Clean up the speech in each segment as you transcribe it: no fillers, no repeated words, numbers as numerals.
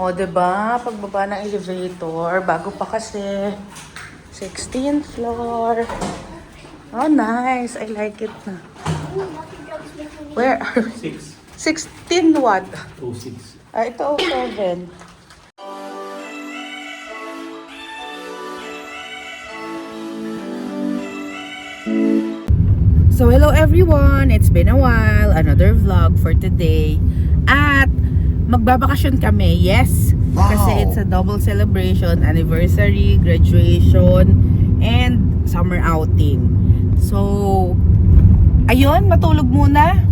O, diba? Pagbaba ng elevator, bago pa kasi. 16th floor. Oh, nice. I like it na. Where are we? 6. 16 what? Oh, 6. Ah, ito 07. So hello everyone! It's been a while. Another vlog for today. At magbabakasyon kami. Yes! Wow. Kasi it's a double celebration, anniversary, graduation, and summer outing. So, ayun, matulog muna.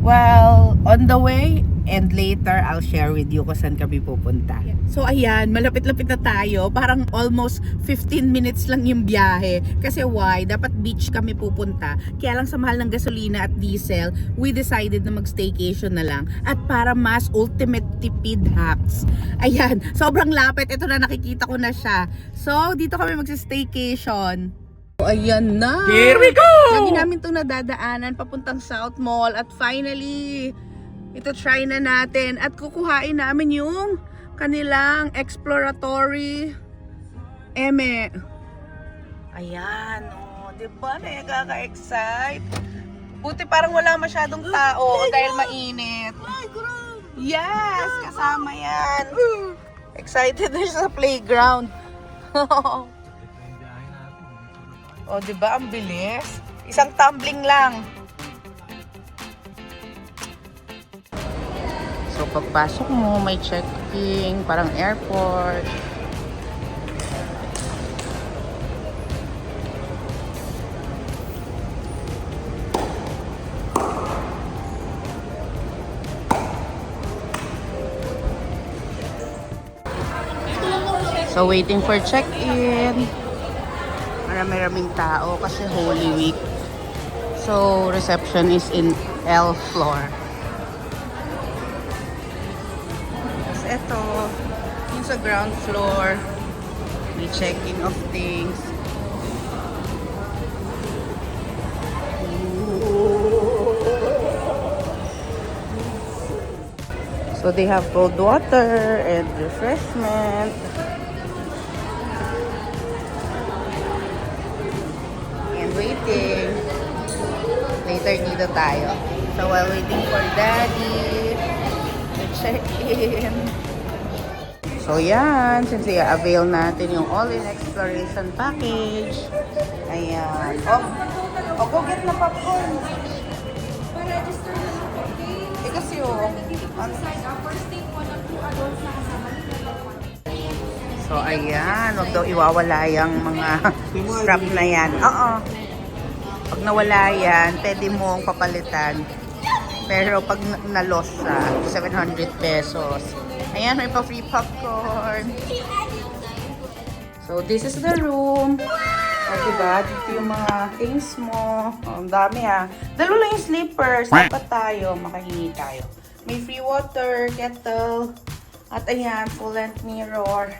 Well, on the way, and later I'll share with you kung saan kami pupunta. So ayan, malapit-lapit na tayo. Parang almost 15 minutes lang yung biyahe. Kasi why? Dapat beach kami pupunta. Kaya lang sa mahal ng gasolina at diesel, we decided na mag-staycation na lang. At para mas ultimate tipid hacks. Ayan, sobrang lapit. Ito na, nakikita ko na siya. So, dito kami mag-staycation. So, ayan na. Here we go! Lagi namin itong nadadaanan papuntang South Mall. At finally, ito try na natin. At kukuhain namin yung kanilang exploratory eme. Ayan, oh, diba? Nakaka-excite. Buti parang wala masyadong tao dahil mainit. Yes, kasama yan. Excited na siya sa playground. O, diba? Ang bilis. Isang tumbling lang. So, pagpasok mo, may checking, parang airport. So, waiting for check-in. Marami-raming tao kasi Holy Week. So, reception is in L floor. Tapos ito, yung sa ground floor, may check-in of things. So, they have cold water and refreshment. Waiting. Later dito tayo. So while waiting for Daddy to check in. So yan, since i-avail natin yung all-in exploration package. Ayan. Oh, go get na popcorn. Eh kasi So ayan, wag daw iwawala yung mga strap na yan. Oo. Pag nawala yan, pwede mong papalitan. Pero pag na-loss sa 700 pesos. Ayan, may pa-free popcorn. So, this is the room. O, diba? Dito yung mga things mo. O, ang dami ha. Dalo lang yung slippers. Dapat tayo, makahingi tayo. May free water, kettle. At ayan, full-length mirror.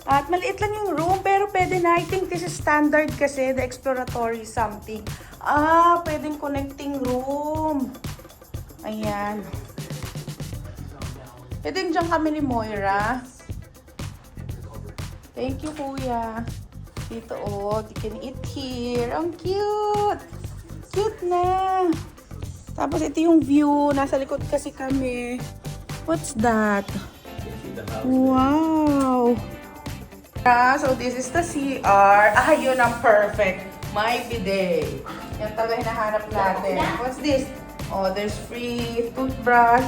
At maliit lang yung room, pero pwede na. I think this is standard kasi, the exploratory something. Ah, pwedeng connecting room. Ayan. Pwedeng dyan kami ni Moira. Thank you, kuya. Dito, oh, you can eat here. Ang cute! Cute na! Tapos ito yung view. Nasa likod kasi kami. What's that? Wow! So this is the CR. Ah, yun ang perfect. My bidet. Yan talaga hinahanap natin. What's this? Oh, there's free toothbrush.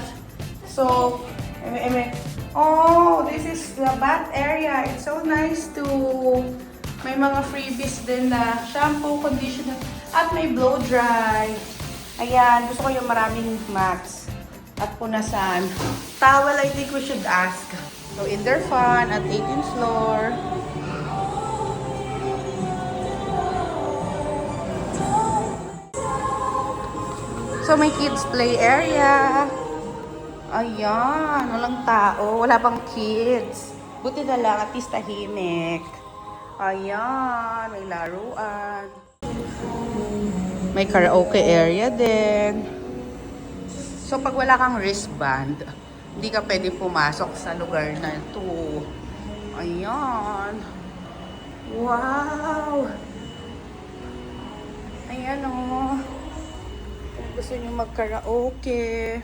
So, oh, this is the bath area. It's so nice to... May mga freebies din na shampoo, conditioner, at may blow dry. Ayan, gusto ko yung maraming mats. At punasan. Towel, I think we should ask. So, in their fan at 18th floor. So, may kids play area. Ayan, walang tao. Wala pang kids. Buti na lang, at least tahimik. Ayan, may laruan. May karaoke area din. So, pag wala kang wristband, Hindi ka pwede pumasok sa lugar na ito. Ayan. Wow! Ayan o. Kung gusto nyo mag-karaoke.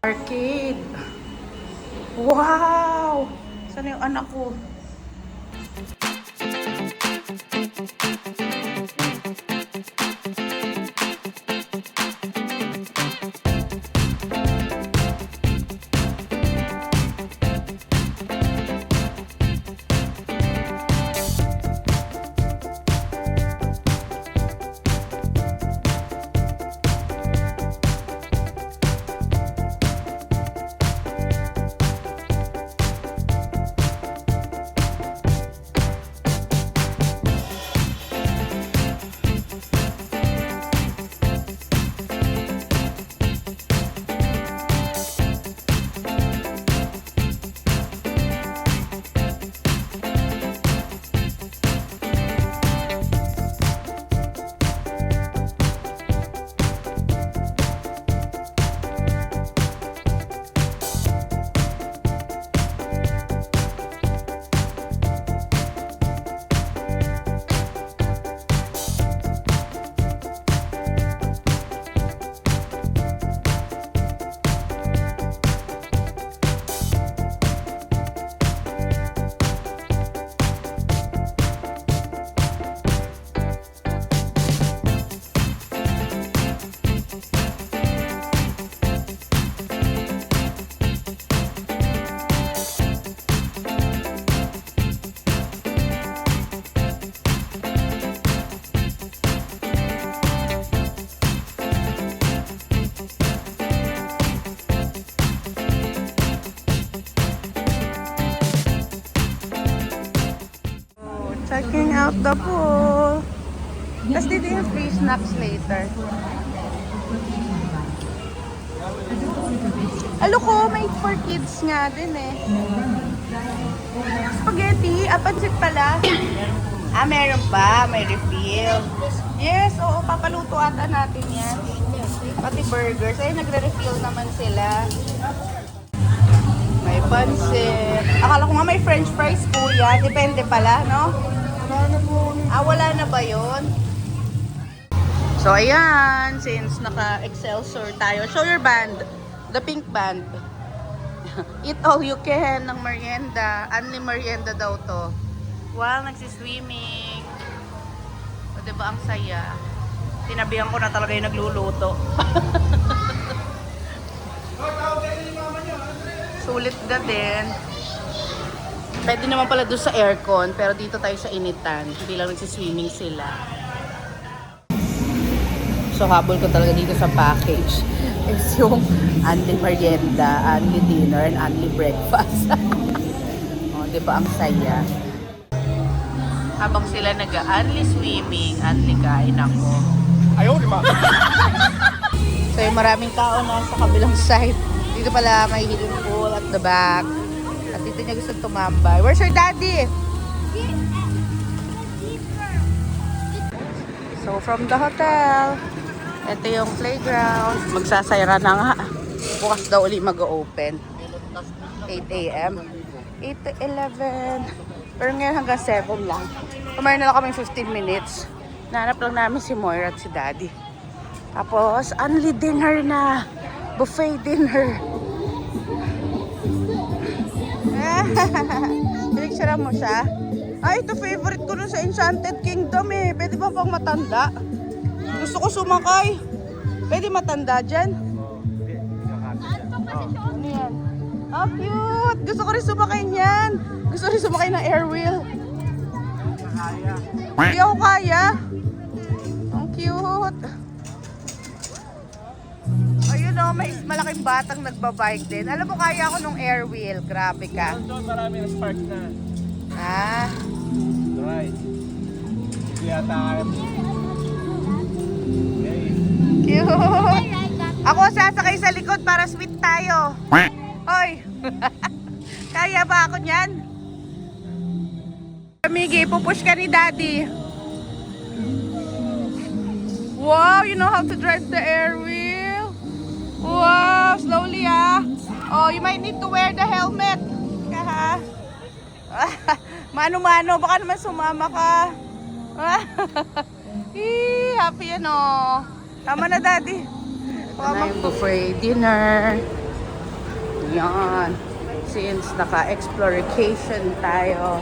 Arcade. Wow! Saan yung anak ko? Checking out the pool. Tapos dito yung free snacks later. Alo ko, may for kids nga din eh. Spaghetti, pansit pala. Meron pa, may refill. Yes, oo, papaluto ata natin yan. Pati burgers, ay nagre-refill naman sila. May pansit. Akala ko nga may french fries, kuya. Depende pala, no? Wala na ba yun? So, ayan. Since naka-Excelsior tayo. Show your band. The pink band. Eat all you can ng merienda. Only merienda daw to. Wow, nagsiswimming. O, diba ang saya? Tinabihan ko na talaga yung nagluluto. Sulit ka din. Pwede naman pala doon sa aircon, pero dito tayo sa initan. Hindi lang nagsiswimming sila. So, habol ko talaga dito sa package is yung only merienda, only dinner, and only breakfast. O, di ba ang saya? Habang sila nag-only swimming, only kain ako. Ayaw, di ba? So, yung maraming tao na sa kabilang side. Dito pala may hidden pool at the back. At dito niya gusto tumambay. Where's your daddy? So, from the hotel, ito yung playground. Magsasayra na nga. Bukas daw ulit mag-open. 8 a.m. 8 to 11. Pero ngayon hanggang 7 lang. Kumain na lang kami 15 minutes. Nahanap lang namin si Moira at si Daddy. Tapos, only dinner na. Buffet dinner. Pinicturean mo siya? Ay, ito favorite ko nun sa Enchanted Kingdom eh. Pwede ba pang matanda? Gusto ko sumakay. Pwede matanda dyan? Ano yan? Cute! Gusto ko rin sumakay niyan. Gusto rin sumakay ng air wheel. Hindi ako kaya. Ang cute. Ayun o, may malaking batang nagbabike din. Alam mo, kaya ako nung air wheel. Grabe ka. Doon marami ng spark na. Right. Kaya tayo. Cute. Ako sasakay sa likod para sweet tayo. Hoy. Kaya ba ako niyan? Miggy, pupush ka ni Daddy. Wow, you know how to drive the air wheel? Wow, slowly ah. Oh, you might need to wear the helmet. Ha? Mano-mano, baka naman sumama ka. Happy yan oh. Tama na daddy. Ito na yung buffet dinner. Yan. Since naka-exploration tayo.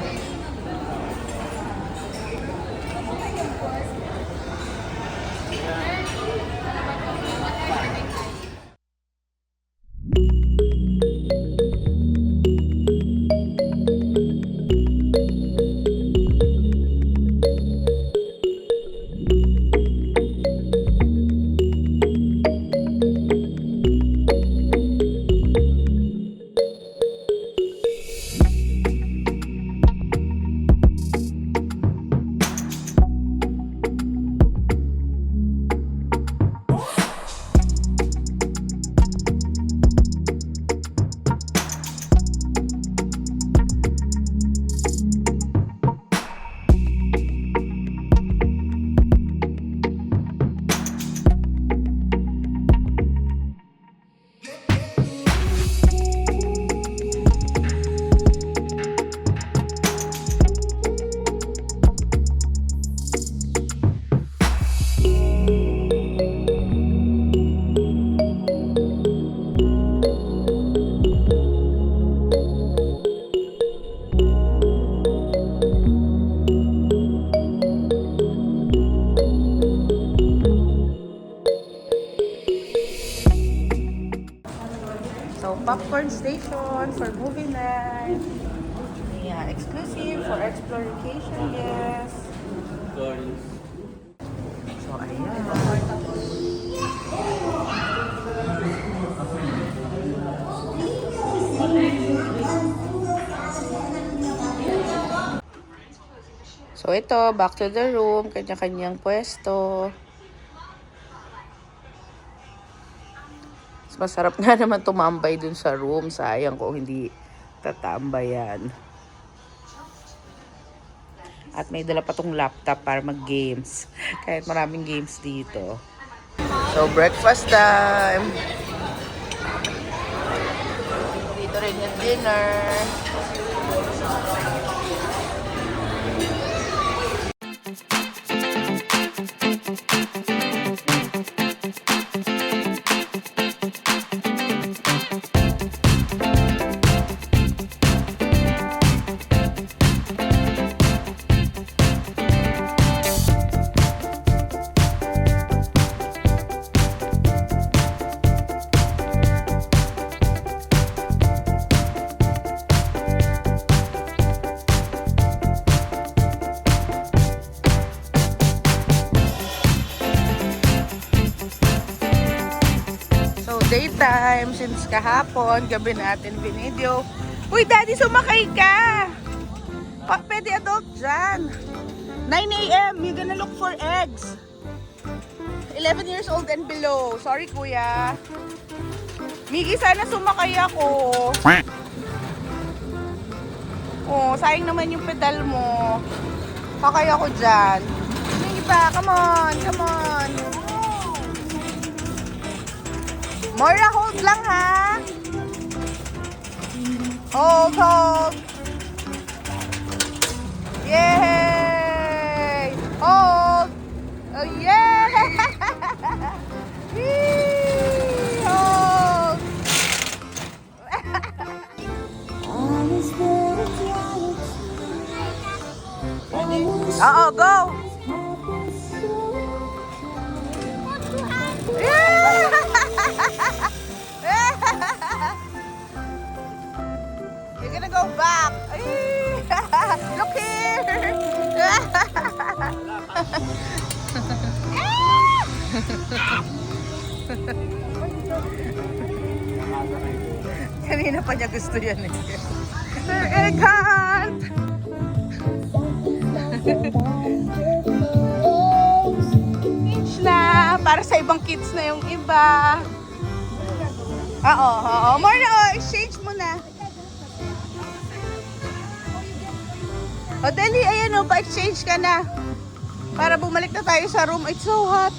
So, popcorn station for movie night. Yeah, exclusive for exploration guests. So, ayan. So, ito, back to the room. Kanya-kanyang pwesto. Masarap nga naman tumambay dun sa room. Sayang kung hindi tatambayan. At may dala pa tong laptop para mag-games. Kahit maraming games dito. So, breakfast time. Dito rin yung dinner. Daytime, since kahapon, gabi natin binidyo. Uy, daddy, sumakay ka! Pwede adult dyan. 9 a.m., you're gonna look for eggs. 11 years old and below. Sorry, kuya. Miggy, sana sumakay ako. Oh, sayang naman yung pedal mo. Sakay ako dyan. Miggy pa, come on, come on. Moira, hold lang ha. Hold, hold. Yay! Hold. Oh, yeah! Hold. Oo, go! Yeah! You're gonna go back. Look here. Kanina pa niya gusto yan eh. Sir Egghunt! Kids na. Para sa ibang kids na yung iba. Oo, oo. More na, exchange mo na. O, dali, ayan o, pa-exchange ka na. Para bumalik na tayo sa room. It's so hot.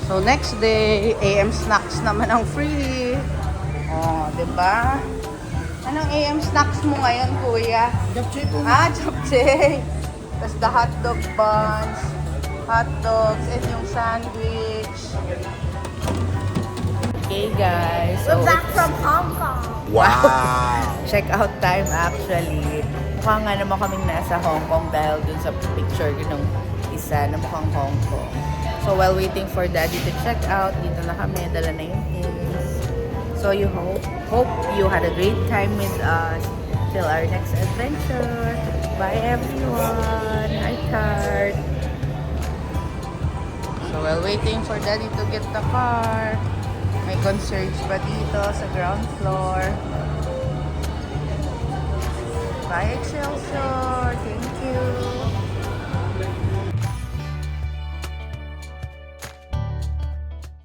So next day, AM snacks naman ang free. Oh, 'di ba? Anong AM snacks mo ngayon, kuya? Japchae po. Japchae. Tapos the hotdog buns, hot dogs, and yung sandwich. Okay, guys. So, We're back from Hong Kong. Wow! check out time actually. Mukha nga naman kaming nasa Hong Kong dahil dun sa picture ng isa na mukhang Hong Kong. So while waiting for daddy to check out, dito na kami, dala na yung things. So you hope you had a great time with us. Till our next adventure. Bye everyone. Hi Tart. So while waiting for daddy to get the car, may concierge pa dito sa ground floor. Bye Excelsior. Thank you.